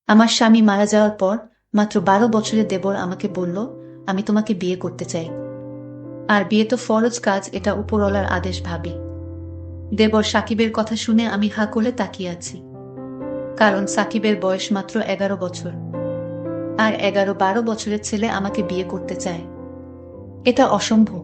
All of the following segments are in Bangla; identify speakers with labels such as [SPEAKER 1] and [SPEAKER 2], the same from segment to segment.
[SPEAKER 1] আমার স্বামী মারা যাওয়ার পর মাত্র 12 বছরের দেবর আমাকে বলল, আমি তোমাকে বিয়ে করতে চাই। আর বিয়ে তো ফরজ কাজ, এটা উপরওয়ালার আদেশ ভাবি। দেবর সাকিবের কথা শুনে আমি হা করে তাকিয়ে আছি। কারণ সাকিবের বয়স মাত্র 11 বছর, আর 11-12 বছরের ছেলে আমাকে বিয়ে করতে চায়, এটা অসম্ভব।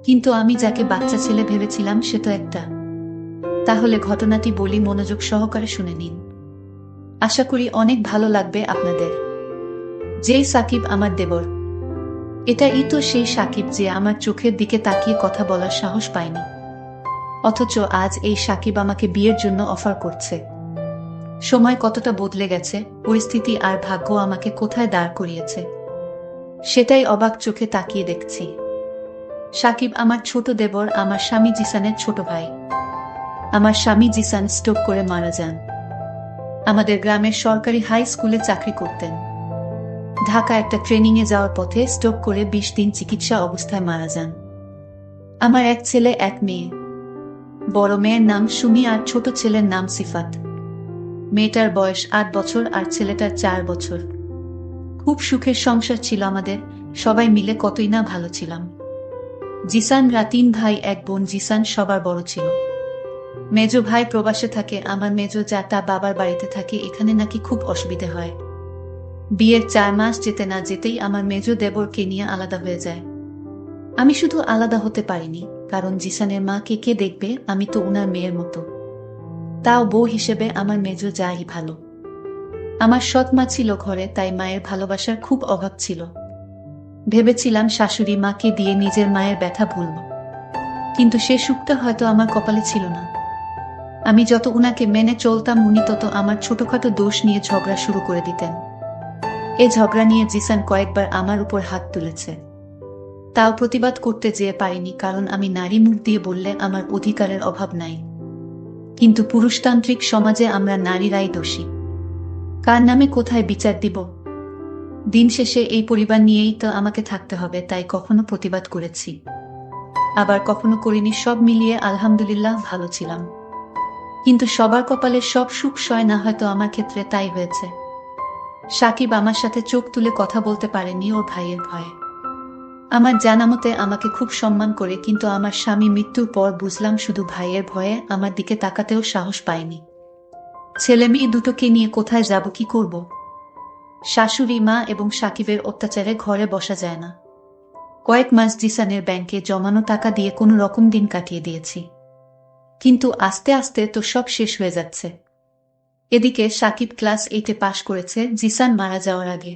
[SPEAKER 1] কিন্তু আমি যাকে বাচ্চা ছেলে ভেবেছিলাম সে তো একটা। তাহলে ঘটনাটি বলি, মনোযোগ সহকারে শুনে নিন। আশা করি অনেক ভালো লাগবে আপনাদের। যেই সাকিব আমার দেবর, এটাই তো সেই সাকিব যে আমার চোখের দিকে তাকিয়ে কথা বলার সাহস পায়নি, অথচ আজ এই সাকিব আমাকে বিয়ের জন্য অফার করছে। সময় কতটা বদলে গেছে, পরিস্থিতি আর ভাগ্য আমাকে কোথায় দাঁড় করিয়েছে সেটাই অবাক চোখে তাকিয়ে দেখছি। সাকিব আমার ছোট দেবর, আমার স্বামী জিসানের ছোট ভাই। আমার স্বামী জিসান স্ট্রোক করে মারা যান। আমাদের গ্রামের সরকারি হাই স্কুলে চাকরি করতেন। ঢাকা একটা ট্রেনিংয়ে যাওয়ার পথে স্ট্রোক করে 20 দিন চিকিৎসা অবস্থায় মারা যান। আমার এক ছেলে এক মেয়ে। বড় মেয়ের নাম সুমি আর ছোট ছেলের নাম সিফাত। মেয়েটার বয়স 8 বছর আর ছেলেটার 4 বছর। খুব সুখের সংসার ছিল আমাদের, সবাই মিলে কতই না ভালো ছিলাম। জিসানরা 3 ভাই 1 বোন। জিসান সবার বড় ছিল। মেজো ভাই প্রবাসে থাকে, আমার মেজো জাটা বাবার বাড়িতে থাকে। এখানে নাকি খুব অসুবিধে হয়। বিয়ের 4 মাস যেতে না যেতেই আমার মেজো দেবরকে নিয়ে আলাদা হয়ে যায়। আমি শুধু আলাদা হতে পারিনি, কারণ জিসানের মা কে কে দেখবে, আমি তো উনার মেয়ের মতো। তাও বউ হিসেবে আমার মেজো যাই ভালো। আমার সৎ মা ছিল ঘরে, তাই মায়ের ভালোবাসার খুব অভাব ছিল। ভেবেছিলাম শাশুড়ি মাকে দিয়ে নিজের মায়ের ব্যথা ভুলব, কিন্তু সে সুখটা হয়তো আমার কপালে ছিল না। আমি যত উনাকে মেনে চলতাম, উনি তত আমার ছোটখাটো দোষ নিয়ে ঝগড়া শুরু করে দিতেন। এ ঝগড়া নিয়ে জিসান কয়েকবার আমার উপর হাত তুলেছে। তাও প্রতিবাদ করতে যেয়ে পারিনি, কারণ আমি নারী, মুখ দিয়ে বললে আমার অধিকারের অভাব নাই। কিন্তু পুরুষতান্ত্রিক সমাজে আমরা নারীরাই দোষী। কার নামে কোথায় বিচার দিব? দিন শেষে এই পরিবার নিয়েই তো আমাকে থাকতে হবে, তাই কখনো প্রতিবাদ করেছি, আবার কখনো করিনি। সব মিলিয়ে আলহামদুলিল্লাহ ভালো ছিলাম। কিন্তু সবার কপালে সব সুখ সয় না, হয়তো আমার ক্ষেত্রে তাই হয়েছে। সাকিব আমার সাথে চোখ তুলে কথা বলতে পারেনি ওর ভাইয়ের ভয়ে। আমার জানামতে আমাকে খুব সম্মান করে, কিন্তু আমার স্বামী মৃত্যুর পর বুঝলাম শুধু ভাইয়ের ভয়ে আমার দিকে তাকাতেও সাহস পায়নি। ছেলে মেয়ে দুটোকে নিয়ে কোথায় যাব, কি করব? শাশুড়ি মা এবং সাকিবের অত্যাচারে ঘরে বসা যায় না। কয়েক মাস জিসানের ব্যাংকে জমানো টাকা দিয়ে কোনো রকম দিন কাটিয়ে দিয়েছি, কিন্তু আস্তে আস্তে তো সব শেষ হয়ে যাচ্ছে। এদিকে সাকিব ক্লাস 8-এ পাশ করেছে জিসান মারা যাওয়ার আগে।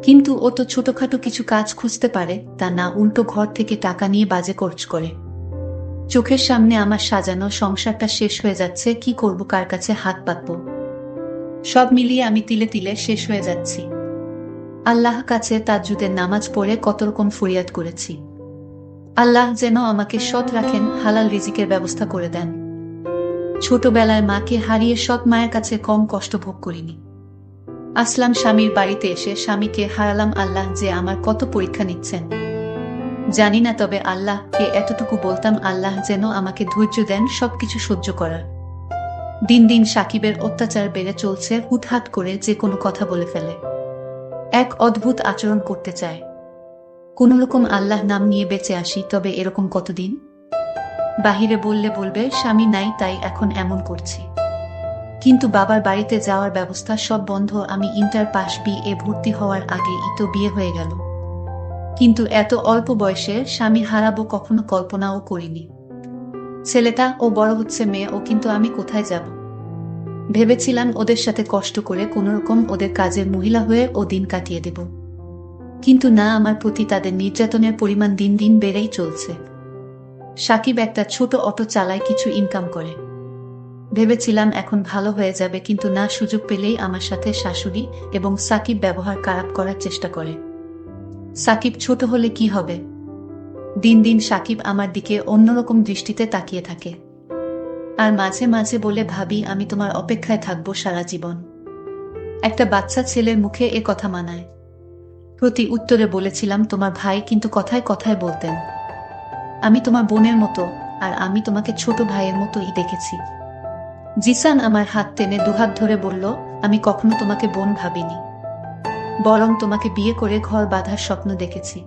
[SPEAKER 1] কিন্তু ও তো ছোটখাটো কিছু কাজ খুঁজতে পারে, তা না, উল্টো ঘর থেকে টাকা নিয়ে বাজে খরচ করে। চোখের সামনে আমার সাজানো সংসারটা শেষ হয়ে যাচ্ছে, কি করব, কার কাছে হাত পাতব? সব মিলিয়ে আমি তিলে তিলে শেষ হয়ে যাচ্ছি। আল্লাহ কাছে তাজ্জুদের নামাজ পড়ে কত রকম ফরিয়াদ করেছি। আল্লাহ যেন আমাকে সৎ রাখেন, হালাল রিজিকের ব্যবস্থা করে দেন। ছোটবেলায় মাকে হারিয়ে সৎ মায়ের কাছে কম কষ্ট ভোগ করিনি। আসলাম স্বামীর বাড়িতে এসে স্বামীকে হারালাম। আল্লাহ যে আমার কত পরীক্ষা নিচ্ছেন জানি না, তবে আল্লাহকে এতটুকু বলতাম, আল্লাহ যেন আমাকে ধৈর্য দেন সবকিছু সহ্য করার। দিন দিন সাকিবের অত্যাচার বেড়ে চলছে। হুটহাট করে যে কোনো কথা বলে ফেলে, এক অদ্ভুত আচরণ করতে চায়। কোনোরকম আল্লাহ নাম নিয়ে বেঁচে আসি, তবে এরকম কতদিন? বাহিরে বললে বলবে স্বামী নাই, তাই এখন এমন করছি। কিন্তু বাবার বাড়িতে যাওয়ার ব্যবস্থা সব বন্ধ। আমি ইন্টার পাস, বিএ ভর্তি হওয়ার আগেই তো বিয়ে হয়ে গেল। কিন্তু এত অল্প বয়সে স্বামী হারাবো কখনো কল্পনাও করিনি। ছেলেটা ও বড় হচ্ছে, মেয়ে ও, কিন্তু আমি কোথায় যাব? ভেবেছিলাম ওদের সাথে কষ্ট করে কোনোরকম ওদের কাজের মহিলা হয়ে ও দিন কাটিয়ে দেব, কিন্তু না, আমার প্রতি তাদের নির্যাতনের পরিমাণ দিন দিন বেড়েই চলছে। সাকিব একটা ছোট অটো চালায়, কিছু ইনকাম করে। ভেবেছিলাম এখন ভালো হয়ে যাবে, কিন্তু না, সুযোগ পেলেই আমার সাথে শাশুড়ি এবং সাকিব ব্যবহার খারাপ করার চেষ্টা করে। সাকিব ছোট হলে কি হবে? দিন দিন সাকিব আমার দিকে অন্যরকম দৃষ্টিতে তাকিয়ে থাকে, আর মাঝে মাঝে বলে, ভাবি আমি তোমার অপেক্ষায় থাকবো সারা জীবন। একটা বাচ্চা ছেলের মুখে এ কথা মানায়? প্রতি উত্তরে বলেছিলাম, তোমার ভাই কিন্তু কথায় কথায় বলতেন, আমি তোমার বোনের মতো, আর আমি তোমাকে ছোট ভাইয়ের মতোই দেখেছি। জিসান আমার হাত টেনে দুহাত ধরে বলল, আমি কখনো তোমাকে বোন ভাবিনি, বরং তোমাকে বিয়ে করে ঘর বাঁধার স্বপ্ন দেখেছি।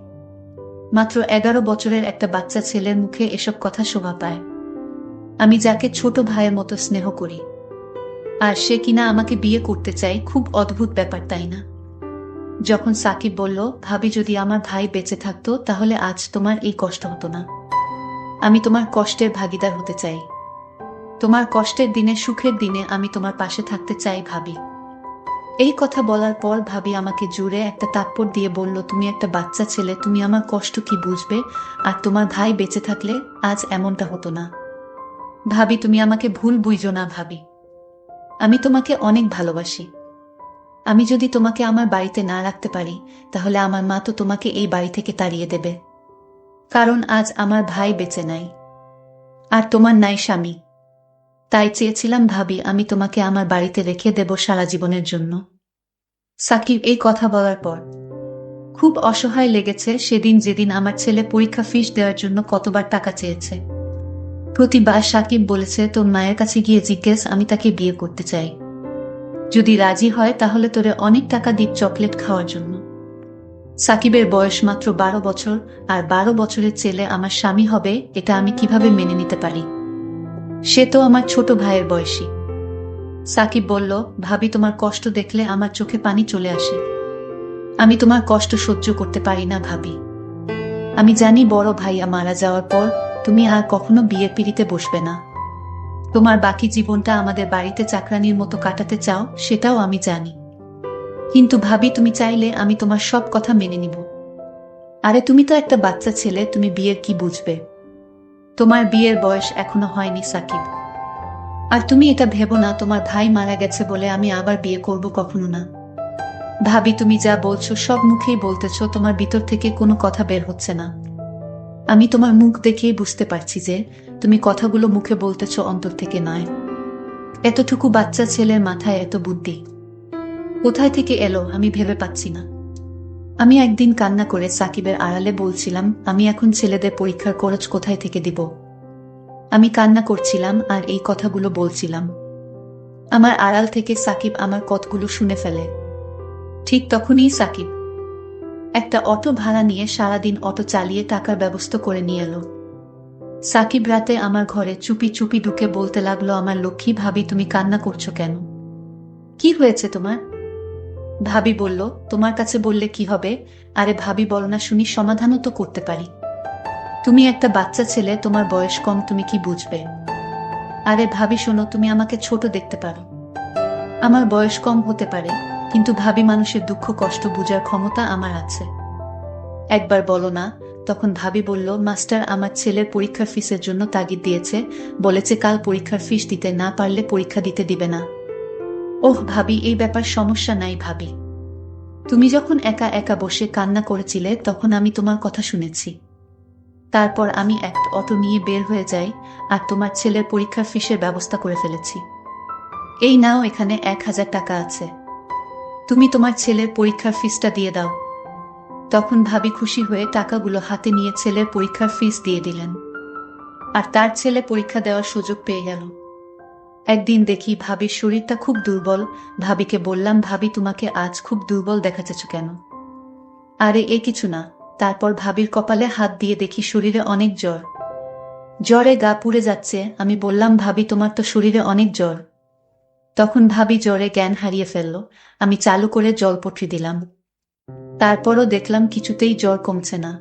[SPEAKER 1] মাত্র 11 বছরের একটা বাচ্চা ছেলের মুখে এসব কথা শোভা পায়। আমি যাকে ছোট ভাইয়ের মতো স্নেহ করি, আর সে কিনা আমাকে বিয়ে করতে চায়। খুব অদ্ভুত ব্যাপার, তাই না? যখন সাকিব বলল, ভাবি যদি আমার ভাই বেঁচে থাকতো তাহলে আজ তোমার এই কষ্ট হতো না। আমি তোমার কষ্টের ভাগিদার হতে চাই। তোমার কষ্টের দিনে, সুখের দিনে আমি তোমার পাশে থাকতে চাই ভাবি। এই কথা বলার পর ভাবি আমাকে জুড়ে একটা থাপ্পড় দিয়ে বলল, তুমি একটা বাচ্চা ছেলে, তুমি আমার কষ্ট কি বুঝবে? আর তোমার ভাই বেঁচে থাকলে আজ এমনটা হতো না। ভাবি তুমি আমাকে ভুল বুঝো না ভাবি, আমি তোমাকে অনেক ভালোবাসি। আমি যদি তোমাকে আমার বাড়িতে না রাখতে পারি, তাহলে আমার মা তো তোমাকে এই বাড়ি থেকে তাড়িয়ে দেবে। কারণ আজ আমার ভাই বেঁচে নাই, আর তোমার নাই স্বামী। তাই চেয়েছিলাম ভাবি আমি তোমাকে আমার বাড়িতে রেখে দেব সারা জীবনের জন্য। সাকিব এই কথা বলার পর খুব অসহায় লেগেছে সেদিন, যেদিন আমার ছেলে পরীক্ষা ফিস দেওয়ার জন্য কতবার টাকা চেয়েছে। প্রতিবার সাকিব বলেছে, তোর মায়ের কাছে গিয়ে জিজ্ঞেস, আমি তাকে বিয়ে করতে চাই। যদি রাজি হয় তাহলে তোরে অনেক টাকা দিক চকলেট খাওয়ার জন্য। সাকিবের বয়স মাত্র 12 বছর, আর 12 বছরের ছেলে আমার স্বামী হবে, এটা আমি কিভাবে মেনে নিতে পারি? সে তো আমার ছোট ভাইয়ের বয়সী। সাকিব বলল, ভাবি তোমার কষ্ট দেখলে আমার চোখে পানি চলে আসে। আমি তোমার কষ্ট সহ্য করতে পারি না ভাবি। আমি জানি বড় ভাইয়া মারা যাওয়ার পর তুমি আর কখনো বিয়ের পিড়িতে বসবে না। তোমার বাকি জীবনটা আমাদের বাড়িতে চাকরানির মতো কাটাতে চাও, সেটাও আমি জানি। কিন্তু ভাবি তুমি চাইলে আমি তোমার সব কথা মেনে নিব। আরে তুমি তো একটা বাচ্চা ছেলে, তুমি বিয়ের কি বুঝবে? তোমার বিয়ের বয়স এখনো হয়নি সাকিব। আর তুমি এটা ভেবো না তোমার ভাই মারা গেছে বলে আমি আবার বিয়ে করব, কখনো না। ভাবি তুমি যা বলছো সব মুখেই বলতেছো, তোমার ভিতর থেকে কোনো কথা বের হচ্ছে না। আমি তোমার মুখ দেখেই বুঝতে পারছি যে তুমি কথাগুলো মুখে বলতেছো, অন্তর থেকে নয়। এতটুকু বাচ্চা ছেলের মাথায় এত বুদ্ধি কোথায় থেকে এলো আমি ভেবে পাচ্ছি না। আমি একদিন কান্না করে সাকিবের আড়ালে বলছিলাম, আমি এখন ছেলেদের পরীক্ষার খরচ কোথায় থেকে দিব? আমি কান্না করছিলাম আর এই কথাগুলো বলছিলাম। আমার আড়াল থেকে সাকিব আমার কথাগুলো শুনে ফেলে। ঠিক তখনই সাকিব একটা অটো ভাড়া নিয়ে সারাদিন অটো চালিয়ে টাকার ব্যবস্থা করে নিয়ে এলো। সাকিব রাতে আমার ঘরে চুপি চুপি ঢুকে বলতে লাগলো, আমার লক্ষ্মী ভাবি তুমি কান্না করছো কেন? কি হয়েছে তোমার? ভাবি বলল, তোমার কাছে বললে কি হবে? আরে ভাবি বলো না শুনি, সমাধানও তো করতে পারি। তুমি একটা বাচ্চা ছেলে, তোমার বয়স কম, তুমি কি বুঝবে? আরে ভাবি শোনো, তুমি আমাকে ছোট দেখতে পারো, আমার বয়স কম হতে পারে, কিন্তু ভাবি মানুষের দুঃখ কষ্ট বুঝার ক্ষমতা আমার আছে। একবার বলো না। তখন ভাবি বলল, মাস্টার আমার ছেলের পরীক্ষার ফিসের জন্য তাগিদ দিয়েছে, বলেছে কাল পরীক্ষার ফিস দিতে না পারলে পরীক্ষা দিতে দিবে না। ওহ ভাবি এই ব্যাপার সমস্যা নাই ভাবি, তুমি যখন একা একা বসে কান্না করেছিলে তখন আমি তোমার কথা শুনেছি। তারপর আমি এক অটো নিয়ে বের হয়ে যাই আর তোমার ছেলের পরীক্ষার ফিসের ব্যবস্থা করে ফেলেছি। এই নাও, এখানে 1000 টাকা আছে, তুমি তোমার ছেলের পরীক্ষার ফিসটা দিয়ে দাও। তখন ভাবি খুশি হয়ে টাকাগুলো হাতে নিয়ে ছেলের পরীক্ষার ফিস দিয়ে দিলেন, আর তার ছেলে পরীক্ষা দেওয়ার সুযোগ পেয়ে গেল। একদিন দেখি ভাবির শরীরটা খুব দুর্বল। ভাবিকে বললাম, ভাবি তোমাকে আজ খুব দুর্বল দেখাচ্ছে কেন? আরে এ কিছু না। তারপর ভাবির কপালে হাত দিয়ে দেখি শরীরে অনেক জ্বর, জ্বরে গা পুড়ে যাচ্ছে। আমি বললাম, ভাবি তোমার তো শরীরে অনেক জ্বর। তখন ভাবি জ্বরে জ্ঞান হারিয়ে ফেলল। আমি চালু করে জলপট্রি দিলাম, তারপরও দেখলাম কিছুতেই জ্বর কমছে না।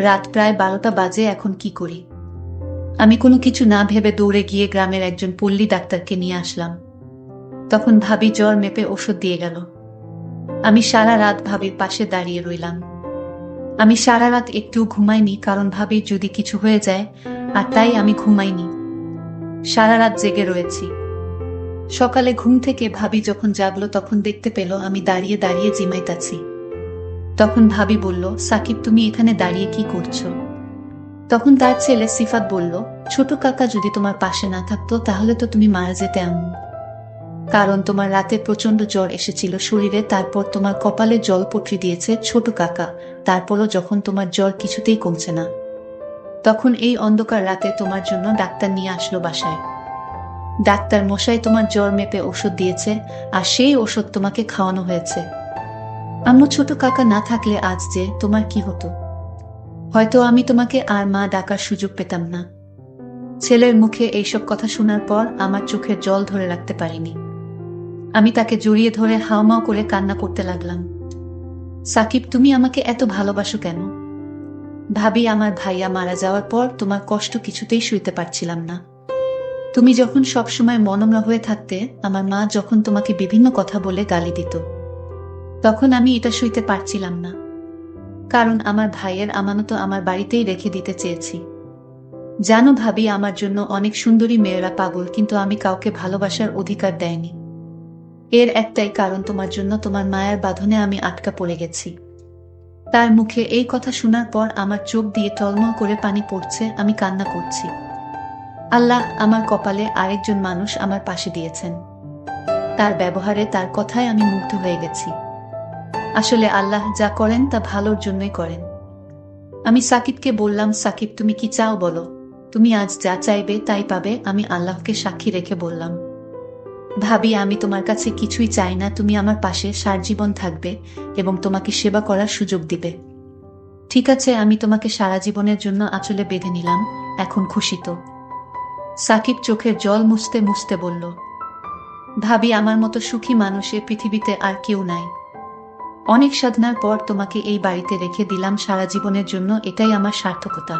[SPEAKER 1] রাত প্রায় 12টা বাজে, এখন কি করি? আমি কোনো কিছু না ভেবে দৌড়ে গিয়ে গ্রামের একজন পল্লী ডাক্তারকে নিয়ে আসলাম। তখন ভাবি জ্বর মেপে ওষুধ দিয়ে গেল। আমি সারা রাত ভাবির পাশে দাঁড়িয়ে রইলাম। আমি সারা রাত একটু ঘুমাইনি, কারণ ভাবির যদি কিছু হয়ে যায়, আর তাই আমি ঘুমাইনি, সারা রাত জেগে রয়েছি। সকালে ঘুম থেকে ভাবি যখন জাগলো তখন দেখতে পেল আমি দাঁড়িয়ে দাঁড়িয়ে জিমাইতাছি। তখন ভাবি বলল, সাকিব তুমি এখানে দাঁড়িয়ে কি করছো? তখন তার ছেলে সিফাত বলল, ছোট কাকা যদি তোমার পাশে না থাকতো তাহলে তো তুমি মারা যেতে এমন, কারণ তোমার রাতে প্রচন্ড জ্বর এসেছিল শরীরে, তারপর তোমার কপালে জলপট্রি দিয়েছে ছোট কাকা, তারপরও যখন তোমার জ্বর কিছুতেই কমছে না, তখন এই অন্ধকার রাতে তোমার জন্য ডাক্তার নিয়ে আসলো বাসায়। ডাক্তার মশাই তোমার জ্বর মেপে ওষুধ দিয়েছে, আর সেই ওষুধ তোমাকে খাওয়ানো হয়েছে। আম্মু ছোট কাকা না থাকলে আজ যে তোমার কি হতো? হয়তো আমি তোমাকে আর মা ডাকার সুযোগ পেতাম না। ছেলের মুখে এইসব কথা শোনার পর আমার চোখের জল ধরে রাখতে পারিনি। আমি তাকে জড়িয়ে ধরে হাউমাউ করে কান্না করতে লাগলাম। সাকিব, তুমি আমাকে এত ভালোবাসো কেন? ভাবি, আমার ভাইয়া মারা যাওয়ার পর তোমার কষ্ট কিছুতেই সইতে পারছিলাম না। তুমি যখন সবসময় মনমরা হয়ে থাকতে, আমার মা যখন তোমাকে বিভিন্ন কথা বলে গালি দিত, তখন আমি এটা সইতে পারছিলাম না। কারণ আমার ভাইয়ের আমানত আমার বাড়িতেই রেখে দিতে চেয়েছি। জানো ভাবি, আমার জন্য অনেক সুন্দরী মেয়েরা পাগল, কিন্তু আমি কাউকে ভালোবাসার অধিকার দেয়নি। এর একটাই কারণ, তোমার জন্য তোমার মায়ের বাঁধনে আমি আটকা পড়ে গেছি। তার মুখে এই কথা শোনার পর আমার চোখ দিয়ে টলমল করে পানি পড়ছে, আমি কান্না করছি। আল্লাহ, আমার কপালে আরেকজন মানুষ আমার পাশে দিয়েছেন। তার ব্যবহারে, তার কথায় আমি মুগ্ধ হয়ে গেছি। আসলে আল্লাহ যা করেন তা ভালোর জন্যই করেন। আমি সাকিবকে বললাম, সাকিব তুমি কি চাও বলো, তুমি আজ যা চাইবে তাই পাবে। আমি আল্লাহকে সাক্ষী রেখে বললাম, ভাবি আমি তোমার কাছে কিছুই চাই না, তুমি আমার পাশে সারাজীবন থাকবে এবং তোমাকে সেবা করার সুযোগ দিবে। ঠিক আছে, আমি তোমাকে সারা জীবনের জন্য আঁচলে বেঁধে নিলাম, এখন খুশি তো? সাকিব চোখের জল মুছতে মুছতে বলল, ভাবি আমার মতো সুখী মানুষ এ পৃথিবীতে আর কেউ নাই। অনেক সাধনার পর তোমাকে এই বাড়িতে রেখে দিলাম সারা জীবনের জন্য, এটাই আমার সার্থকতা।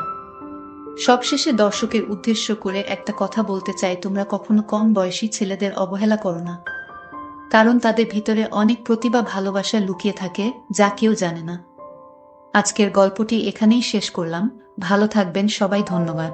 [SPEAKER 1] সবশেষে দর্শকের উদ্দেশ্য করে একটা কথা বলতে চাই, তোমরা কখনো কম বয়সী ছেলেদের অবহেলা করো না। কারণ তাদের ভিতরে অনেক প্রতিভা, ভালোবাসা লুকিয়ে থাকে, যা কেউ জানে না। আজকের গল্পটি এখানেই শেষ করলাম। ভালো থাকবেন সবাই, ধন্যবাদ।